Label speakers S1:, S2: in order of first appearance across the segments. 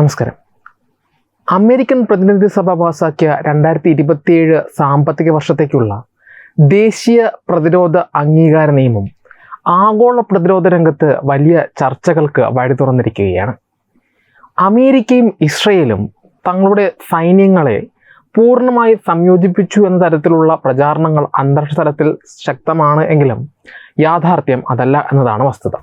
S1: നമസ്കാരം. അമേരിക്കൻ പ്രതിനിധി സഭ പാസാക്കിയ 2027 സാമ്പത്തിക വർഷത്തേക്കുള്ള ദേശീയ പ്രതിരോധ അംഗീകാര നിയമം ആഗോള പ്രതിരോധ രംഗത്ത് വലിയ ചർച്ചകൾക്ക് വഴി തുറന്നിരിക്കുകയാണ്. അമേരിക്കയും ഇസ്രയേലും തങ്ങളുടെ സൈന്യങ്ങളെ പൂർണ്ണമായി സംയോജിപ്പിച്ചു എന്ന തരത്തിലുള്ള പ്രചാരണങ്ങൾ അന്താരാഷ്ട്ര തലത്തിൽ ശക്തമാണ് എങ്കിലും യാഥാർത്ഥ്യം അതല്ല എന്നതാണ് വസ്തുത.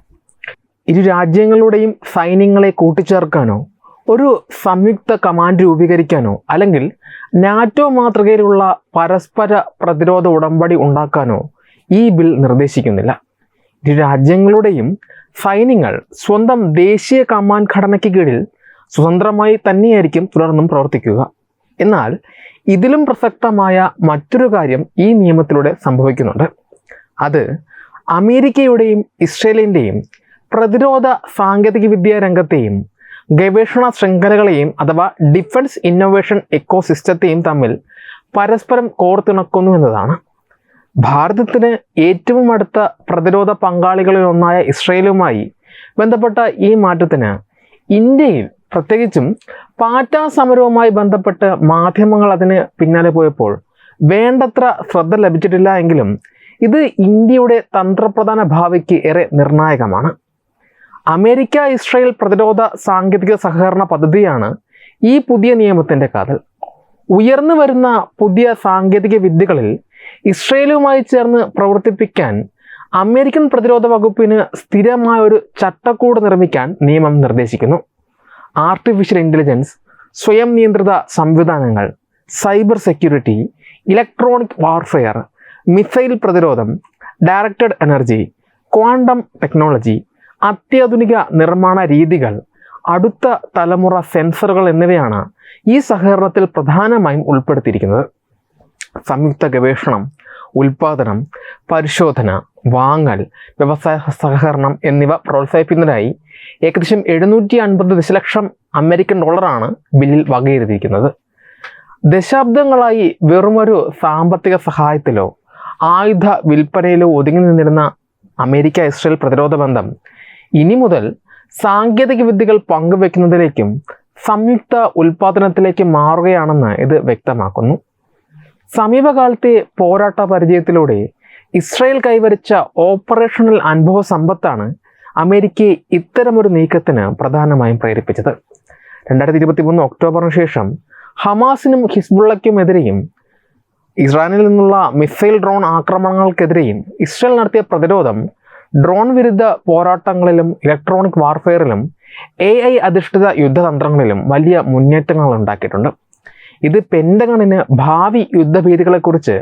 S1: ഇരു രാജ്യങ്ങളുടെയും സൈന്യങ്ങളെ കൂട്ടിച്ചേർക്കാനോ ഒരു സംയുക്ത കമാൻഡ് രൂപീകരിക്കാനോ അല്ലെങ്കിൽ നാറ്റോ മാതൃകയിലുള്ള പരസ്പര പ്രതിരോധ ഉടമ്പടി ഉണ്ടാക്കാനോ ഈ ബിൽ നിർദ്ദേശിക്കുന്നില്ല. ഇരു രാജ്യങ്ങളുടെയും സൈന്യങ്ങൾ സ്വന്തം ദേശീയ കമാൻഡ് ഘടനയ്ക്ക് കീഴിൽ സ്വതന്ത്രമായി തന്നെയായിരിക്കും തുടർന്നും പ്രവർത്തിക്കുക. എന്നാൽ ഇതിലും പ്രസക്തമായ മറ്റൊരു കാര്യം ഈ നിയമത്തിലൂടെ സംഭവിക്കുന്നുണ്ട്. അത് അമേരിക്കയുടെയും ഇസ്രയേലിൻ്റെയും പ്രതിരോധ സാങ്കേതിക വിദ്യാ രംഗത്തെയും ഗവേഷണ ശൃംഖലകളെയും അഥവാ ഡിഫൻസ് ഇന്നൊവേഷൻ എക്കോസിസ്റ്റത്തെയും തമ്മിൽ പരസ്പരം കോർത്തിണക്കുന്നു എന്നതാണ്. ഭാരതത്തിന് ഏറ്റവും അടുത്ത പ്രതിരോധ പങ്കാളികളിലൊന്നായ ഇസ്രയേലുമായി ബന്ധപ്പെട്ട ഈ മാറ്റത്തിന് ഇന്ത്യയിൽ പ്രത്യേകിച്ചും പാറ്റാ സമരവുമായി ബന്ധപ്പെട്ട് മാധ്യമങ്ങൾ അതിന് പിന്നാലെ പോയപ്പോൾ വേണ്ടത്ര ശ്രദ്ധ ലഭിച്ചിട്ടില്ല എങ്കിലും ഇത് ഇന്ത്യയുടെ തന്ത്രപ്രധാന ഭാവിക്ക് ഏറെ നിർണായകമാണ്. അമേരിക്ക ഇസ്രയേൽ പ്രതിരോധ സാങ്കേതിക സഹകരണ പദ്ധതിയാണ് ഈ പുതിയ നിയമത്തിൻ്റെ കാതൽ. ഉയർന്നു വരുന്ന പുതിയ സാങ്കേതിക വിദ്യകളിൽ ഇസ്രയേലുമായി ചേർന്ന് പ്രവർത്തിപ്പിക്കാൻ അമേരിക്കൻ പ്രതിരോധ വകുപ്പിന് സ്ഥിരമായ ഒരു ചട്ടക്കൂട് നിർമ്മിക്കാൻ നിയമം നിർദ്ദേശിക്കുന്നു. ആർട്ടിഫിഷ്യൽ ഇൻ്റലിജൻസ്, സ്വയം നിയന്ത്രിത സംവിധാനങ്ങൾ, cyber security, electronic warfare, missile പ്രതിരോധം, ഡയറക്റ്റഡ് എനർജി, ക്വാണ്ടം ടെക്നോളജി, അത്യാധുനിക നിർമ്മാണ രീതികൾ, അടുത്ത തലമുറ സെൻസറുകൾ എന്നിവയാണ് ഈ സഹകരണത്തിൽ പ്രധാനമായും ഉൾപ്പെടുത്തിയിരിക്കുന്നത്. സംയുക്ത ഗവേഷണം, ഉൽപാദനം, പരിശോധന, വാങ്ങൽ, വ്യവസായ സഹകരണം എന്നിവ പ്രോത്സാഹിപ്പിക്കുന്നതിനായി ഏകദേശം 750 ദശലക്ഷം അമേരിക്കൻ ഡോളറാണ് ബില്ലിൽ വകയിരുത്തിയിരിക്കുന്നത്. ദശാബ്ദങ്ങളായി വെറുമൊരു സാമ്പത്തിക സഹായത്തിലോ ആയുധ വിൽപ്പനയിലോ ഒതുങ്ങി നിന്നിരുന്ന അമേരിക്ക ഇസ്രയേൽ പ്രതിരോധ ബന്ധം ഇനി മുതൽ സാങ്കേതിക വിദ്യകൾ പങ്കുവെക്കുന്നതിലേക്കും സംയുക്ത ഉൽപാദനത്തിലേക്ക് മാറുകയാണെന്ന് ഇത് വ്യക്തമാക്കുന്നു. സമീപകാലത്തെ പോരാട്ട പരിചയത്തിലൂടെ ഇസ്രയേൽ കൈവരിച്ച ഓപ്പറേഷണൽ അനുഭവ സമ്പത്താണ് അമേരിക്കയെ ഇത്തരമൊരു നീക്കത്തിന് പ്രധാനമായും പ്രേരിപ്പിച്ചത്. 2023 ഒക്ടോബറിന് ശേഷം ഹമാസിനും ഹിസ്ബുള്ളയ്ക്കുമെതിരെയും ഇറാനിൽ നിന്നുള്ള മിസൈൽ ഡ്രോൺ ആക്രമണങ്ങൾക്കെതിരെയും ഇസ്രയേൽ നടത്തിയ പ്രതിരോധം ഡ്രോൺ വിരുദ്ധ പോരാട്ടങ്ങളിലും ഇലക്ട്രോണിക് വാർഫെയറിലും AI അധിഷ്ഠിത യുദ്ധതന്ത്രങ്ങളിലും വലിയ മുന്നേറ്റങ്ങൾ ഉണ്ടാക്കിയിട്ടുണ്ട്. ഇത് പെൻറ്റഗണിന് ഭാവി യുദ്ധഭീതികളെക്കുറിച്ച്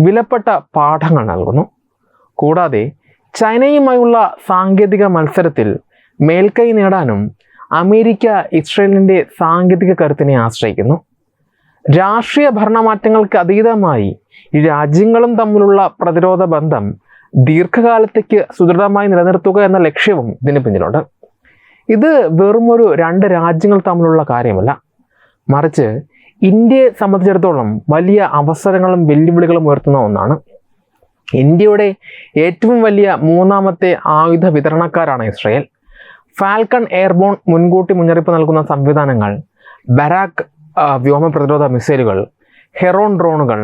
S1: വിലപ്പെട്ട പാഠങ്ങൾ നൽകുന്നു. കൂടാതെ ചൈനയുമായുള്ള സാങ്കേതിക മത്സരത്തിൽ മേൽക്കൈ നേടാനും അമേരിക്ക ഇസ്രയേലിൻ്റെ സാങ്കേതിക കരുത്തിനെ ആശ്രയിക്കുന്നു. രാഷ്ട്രീയ ഭരണമാറ്റങ്ങൾക്ക് അതീതമായി ഈ രാജ്യങ്ങളും തമ്മിലുള്ള പ്രതിരോധ ബന്ധം ദീർഘകാലത്തേക്ക് സുദൃഢമായി നിലനിർത്തുക എന്ന ലക്ഷ്യവും ഇതിന് പിന്നിലുണ്ട്. ഇത് വെറുമൊരു 2 രാജ്യങ്ങൾ തമ്മിലുള്ള കാര്യമല്ല, മറിച്ച് ഇന്ത്യയെ സംബന്ധിച്ചിടത്തോളം വലിയ അവസരങ്ങളും വെല്ലുവിളികളും ഉയർത്തുന്ന ഒന്നാണ്. ഇന്ത്യയുടെ ഏറ്റവും വലിയ 3ാമത്തെ ആയുധ വിതരണക്കാരാണ് ഇസ്രയേൽ. ഫാൽക്കൺ എയർബോൺ മുൻകൂട്ടി മുന്നറിയിപ്പ് നൽകുന്ന സംവിധാനങ്ങൾ, ബരാക്ക് വ്യോമ പ്രതിരോധ മിസൈലുകൾ, ഹെറോൺ ഡ്രോണുകൾ,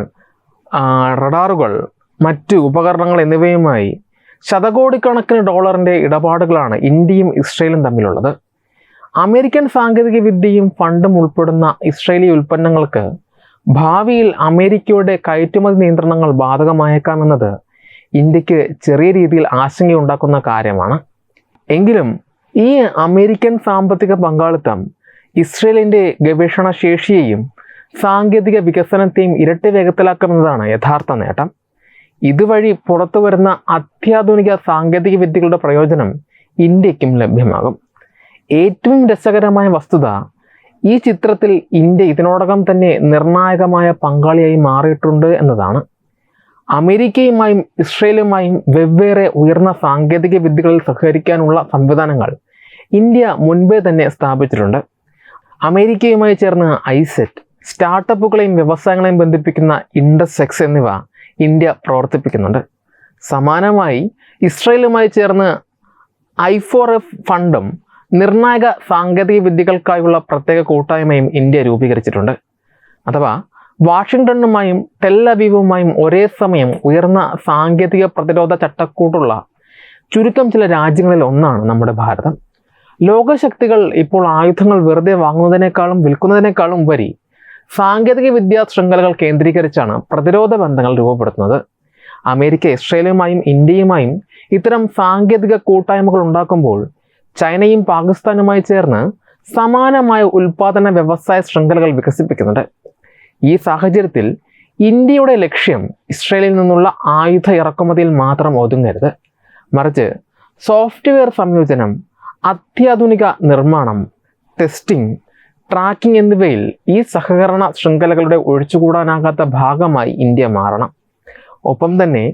S1: റഡാറുകൾ, മറ്റ് ഉപകരണങ്ങൾ എന്നിവയുമായി ശതകോടിക്കണക്കിന് ഡോളറിൻ്റെ ഇടപാടുകളാണ് ഇന്ത്യയും ഇസ്രയേലും തമ്മിലുള്ളത്. അമേരിക്കൻ സാങ്കേതിക വിദ്യയും ഫണ്ടും ഉൾപ്പെടുന്ന ഇസ്രയേലി ഉൽപ്പന്നങ്ങൾക്ക് ഭാവിയിൽ അമേരിക്കയുടെ കയറ്റുമതി നിയന്ത്രണങ്ങൾ ബാധകമായേക്കാമെന്നത് ഇന്ത്യക്ക് ചെറിയ രീതിയിൽ ആശങ്കയുണ്ടാക്കുന്ന കാര്യമാണ്. എങ്കിലും ഈ അമേരിക്കൻ സാമ്പത്തിക പങ്കാളിത്തം ഇസ്രയേലിൻ്റെ ഗവേഷണ ശേഷിയെയും സാങ്കേതിക വികസനത്തെയും ഇരട്ടി വേഗത്തിലാക്കുമെന്നതാണ് യഥാർത്ഥ നേട്ടം. ഇതുവഴി പുറത്തു വരുന്ന അത്യാധുനിക സാങ്കേതിക വിദ്യകളുടെ പ്രയോജനം ഇന്ത്യക്കും ലഭ്യമാകും. ഏറ്റവും രസകരമായ വസ്തുത, ഈ ചിത്രത്തിൽ ഇന്ത്യ ഇതിനോടകം തന്നെ നിർണായകമായ പങ്കാളിയായി മാറിയിട്ടുണ്ട് എന്നതാണ്. അമേരിക്കയുമായും ഇസ്രയേലുമായും വെവ്വേറെ ഉയർന്ന സാങ്കേതിക വിദ്യകളിൽ സഹകരിക്കാനുള്ള സംവിധാനങ്ങൾ ഇന്ത്യ മുൻപേ തന്നെ സ്ഥാപിച്ചിട്ടുണ്ട്. അമേരിക്കയുമായി ചേർന്ന് ഐസെറ്റ്, സ്റ്റാർട്ടപ്പുകളെയും വ്യവസായങ്ങളെയും ബന്ധിപ്പിക്കുന്ന ഇൻഡസ്എക്സ് എന്നിവ ഇന്ത്യ പ്രവർത്തിപ്പിക്കുന്നുണ്ട്. സമാനമായി ഇസ്രയേലുമായി ചേർന്ന് I4F ഫണ്ടും നിർണായക സാങ്കേതിക വിദ്യകൾക്കായുള്ള പ്രത്യേക കൂട്ടായ്മയും ഇന്ത്യ രൂപീകരിച്ചിട്ടുണ്ട്. അഥവാ വാഷിംഗ്ടണുമായും ടെൽ-അവീവുമായും ഒരേ സമയം ഉയർന്ന സാങ്കേതിക പ്രതിരോധ ചട്ടക്കൂടുള്ള ചുരുക്കം ചില രാജ്യങ്ങളിൽ ഒന്നാണ് നമ്മുടെ ഭാരതം. ലോകശക്തികൾ ഇപ്പോൾ ആയുധങ്ങൾ വെറുതെ വാങ്ങുന്നതിനേക്കാളും വിൽക്കുന്നതിനേക്കാളും ഉപരി സാങ്കേതിക വിദ്യാ ശൃംഖലകൾ കേന്ദ്രീകരിച്ചാണ് പ്രതിരോധ ബന്ധങ്ങൾ രൂപപ്പെടുത്തുന്നത്. അമേരിക്ക ഇസ്രയേലുമായും ഇന്ത്യയുമായും ഇത്തരം സാങ്കേതിക കൂട്ടായ്മകൾ ഉണ്ടാക്കുമ്പോൾ ചൈനയും പാകിസ്ഥാനുമായി ചേർന്ന് സമാനമായ ഉൽപാദന വ്യവസായ ശൃംഖലകൾ വികസിപ്പിക്കുന്നുണ്ട്. ഈ സാഹചര്യത്തിൽ ഇന്ത്യയുടെ ലക്ഷ്യം ഇസ്രയേലിൽ നിന്നുള്ള ആയുധ ഇറക്കുമതിയിൽ മാത്രം ഒതുങ്ങരുത്. മറിച്ച് സോഫ്റ്റ്വെയർ സംയോജനം, അത്യാധുനിക നിർമ്മാണം, ടെസ്റ്റിംഗ്, ട്രാക്കിംഗ് എന്നിവയിൽ ഈ സഹകരണ ശൃംഖലകളുടെ ഒഴിച്ചുകൂടാനാകാത്ത ഭാഗമായി ഇന്ത്യ മാറണം. ഒപ്പം തന്നെ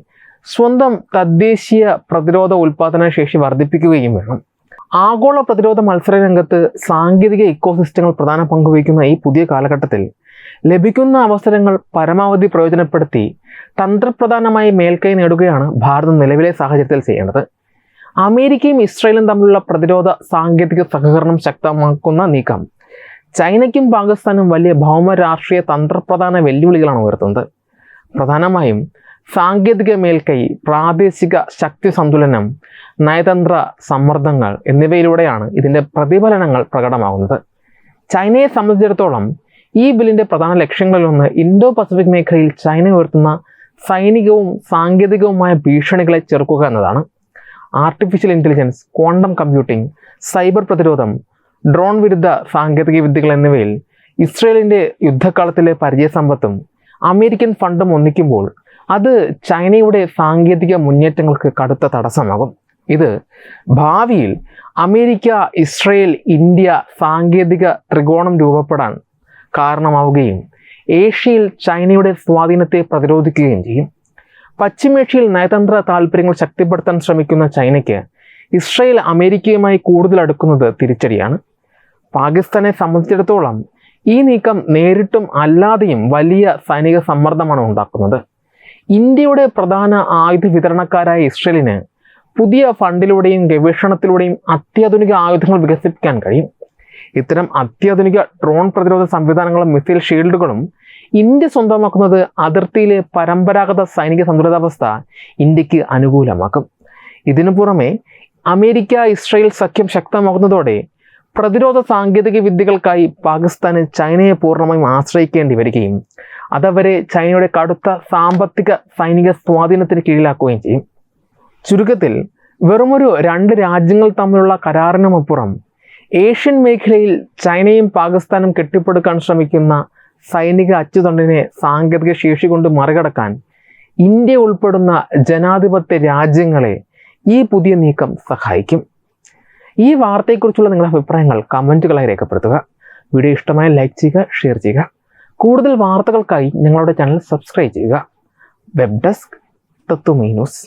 S1: സ്വന്തം തദ്ദേശീയ പ്രതിരോധ ഉൽപാദന ശേഷി വർദ്ധിപ്പിക്കുകയും വേണം. ആഗോള പ്രതിരോധ മത്സര രംഗത്ത് സാങ്കേതിക ഇക്കോസിസ്റ്റങ്ങൾ പ്രധാന പങ്കുവഹിക്കുന്ന ഈ പുതിയ കാലഘട്ടത്തിൽ ലഭിക്കുന്ന അവസരങ്ങൾ പരമാവധി പ്രയോജനപ്പെടുത്തി തന്ത്രപ്രധാനമായി മേൽക്കൈ നേടുകയാണ് ഭാരതം നിലവിലെ സാഹചര്യത്തിൽ ചെയ്യേണ്ടത്. അമേരിക്കയും ഇസ്രയേലും തമ്മിലുള്ള പ്രതിരോധ സാങ്കേതിക സഹകരണം ശക്തമാക്കുന്ന നീക്കം ചൈനയ്ക്കും പാകിസ്ഥാനും വലിയ ഭൗമരാഷ്ട്രീയ തന്ത്രപ്രധാന വെല്ലുവിളികളാണ് ഉയർത്തുന്നത്. പ്രധാനമായും സാങ്കേതിക മേൽക്കൈ, പ്രാദേശിക ശക്തി സന്തുലനം, നയതന്ത്ര സമ്മർദ്ദങ്ങൾ എന്നിവയിലൂടെയാണ് ഇതിൻ്റെ പ്രതിഫലനങ്ങൾ പ്രകടമാകുന്നത്. ചൈനയെ സംബന്ധിച്ചിടത്തോളം ഈ ബില്ലിൻ്റെ പ്രധാന ലക്ഷ്യങ്ങളിലൊന്ന് ഇൻഡോ പസഫിക് മേഖലയിൽ ചൈന ഉയർത്തുന്ന സൈനികവും സാങ്കേതികവുമായ ഭീഷണികളെ ചെറുക്കുക എന്നതാണ്. Artificial intelligence, quantum computing, cyber പ്രതിരോധം, ഡ്രോൺ വിരുദ്ധ സാങ്കേതിക വിദ്യകൾ എന്നിവയിൽ ഇസ്രയേലിൻ്റെ യുദ്ധകാലത്തിലെ പരിചയസമ്പത്തും അമേരിക്കൻ ഫണ്ടും ഒന്നിക്കുമ്പോൾ അത് ചൈനയുടെ സാങ്കേതിക മുന്നേറ്റങ്ങൾക്ക് കടുത്ത തടസ്സമാകും. ഇത് ഭാവിയിൽ അമേരിക്ക, ഇസ്രയേൽ, ഇന്ത്യ സാങ്കേതിക ത്രികോണം രൂപപ്പെടാൻ കാരണമാവുകയും ഏഷ്യയിൽ ചൈനയുടെ സ്വാധീനത്തെ പ്രതിരോധിക്കുകയും ചെയ്യും. പശ്ചിമേഷ്യയിൽ നയതന്ത്ര താൽപ്പര്യങ്ങൾ ശക്തിപ്പെടുത്താൻ ശ്രമിക്കുന്ന ചൈനയ്ക്ക് ഇസ്രയേൽ അമേരിക്കയുമായി കൂടുതൽ അടുക്കുന്നത് തിരിച്ചടിയാണ്. പാകിസ്ഥാനെ സംബന്ധിച്ചിടത്തോളം ഈ നീക്കം നേരിട്ടും അല്ലാതെയും വലിയ സൈനിക സമ്മർദ്ദമാണ് ഉണ്ടാക്കുന്നത്. ഇന്ത്യയുടെ പ്രധാന ആയുധ വിതരണക്കാരായ ഇസ്രയേലിന് പുതിയ ഫണ്ടിലൂടെയും ഗവേഷണത്തിലൂടെയും അത്യാധുനിക ആയുധങ്ങൾ വികസിപ്പിക്കാൻ കഴിയും. ഇത്തരം അത്യാധുനിക ഡ്രോൺ പ്രതിരോധ സംവിധാനങ്ങളും മിസൈൽ ഷീൽഡുകളും ഇന്ത്യ സ്വന്തമാക്കുന്നത് അതിർത്തിയിലെ പരമ്പരാഗത സൈനിക സന്തുലിതാവസ്ഥ ഇന്ത്യക്ക് അനുകൂലമാക്കും. ഇതിനു പുറമെ അമേരിക്ക ഇസ്രയേൽ സഖ്യം ശക്തമാകുന്നതോടെ പ്രതിരോധ സാങ്കേതിക വിദ്യകൾക്കായി പാകിസ്ഥാന് ചൈനയെ പൂർണ്ണമായും ആശ്രയിക്കേണ്ടി വരികയും അതവരെ ചൈനയുടെ കടുത്ത സാമ്പത്തിക സൈനിക സ്വാധീനത്തിന് കീഴിലാക്കുകയും ചെയ്യും. ചുരുക്കത്തിൽ വെറുമൊരു രണ്ട് രാജ്യങ്ങൾ തമ്മിലുള്ള കരാറിനുമപ്പുറം ഏഷ്യൻ മേഖലയിൽ ചൈനയും പാകിസ്ഥാനും കെട്ടിപ്പടുക്കാൻ ശ്രമിക്കുന്ന സൈനിക അച്ചുതണ്ടിനെ സാങ്കേതിക ശേഷി കൊണ്ട് മറികടക്കാൻ ഇന്ത്യ ഉൾപ്പെടുന്ന ജനാധിപത്യ രാജ്യങ്ങളെ ഈ പുതിയ നീക്കം സഹായിക്കും. ഈ വാർത്തയെക്കുറിച്ചുള്ള നിങ്ങളുടെ അഭിപ്രായങ്ങൾ കമൻറ്റുകളായി രേഖപ്പെടുത്തുക. വീഡിയോ ഇഷ്ടമായി ലൈക്ക് ചെയ്യുക, ഷെയർ ചെയ്യുക. കൂടുതൽ വാർത്തകൾക്കായി ഞങ്ങളുടെ ചാനൽ സബ്സ്ക്രൈബ് ചെയ്യുക. വെബ് ഡെസ്ക് തത്വമൈ ന്യൂസ്.